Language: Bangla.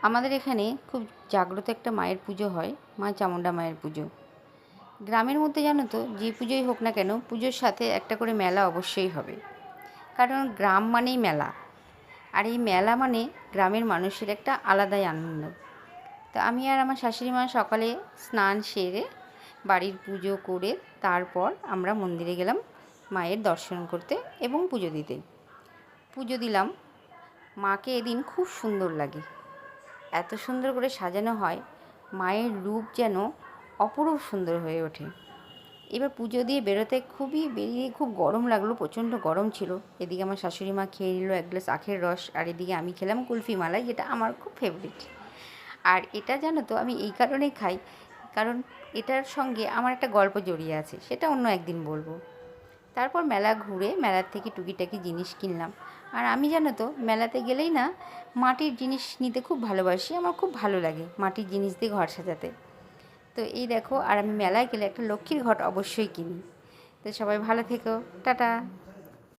আমাদের এখানে খুব জাগ্রত একটা মায়ের পুজো হয়, মা চামুণ্ডা মায়ের পুজো। গ্রামের মধ্যে জানো তো, যে পুজোই হোক না কেন, পুজোর সাথে একটা করে মেলা অবশ্যই হবে। কারণ গ্রাম মানেই মেলা, আর এই মেলা মানে গ্রামের মানুষের একটা আলাদাই আনন্দ। তো আমি আর আমার শাশুড়ি মা সকালে স্নান সেরে বাড়ির পুজো করে তারপর আমরা মন্দিরে গেলাম মায়ের দর্শন করতে এবং পুজো দিতে। পুজো দিলাম। মাকে এদিন খুব সুন্দর লাগে, এত সুন্দর করে সাজানো হয়, মায়ের রূপ যেন অপরূপ সুন্দর হয়ে ওঠে। এবার পুজো দিয়ে বেরিয়ে খুব গরম লাগলো, প্রচণ্ড গরম ছিল। এদিকে আমার শাশুড়ি মা খেয়ে নিল এক গ্লাস আখের রস, আর এদিকে আমি খেলাম কুলফি মালাই, যেটা আমার খুব ফেভারিট। আর এটা জানো তো আমি এই কারণেই খাই, কারণ এটার সঙ্গে আমার একটা গল্প জড়িয়ে আছে, সেটা অন্য একদিন বলবো। তারপর মেলা ঘুরে মেলার থেকে টুকিটাকি জিনিস কিনলাম। আর আমি জানো তো মেলাতে গেলেই না মাটির জিনিস নিতে খুব ভালোবাসি, আমার খুব ভালো লাগে মাটির জিনিস দিয়ে ঘর সাজাতে। তো এই দেখো, আর আমি মেলায় গেলে একটা লক্ষ্মীর ঘট অবশ্যই কিনি। তো সবাই ভালো থেকো, টাটা।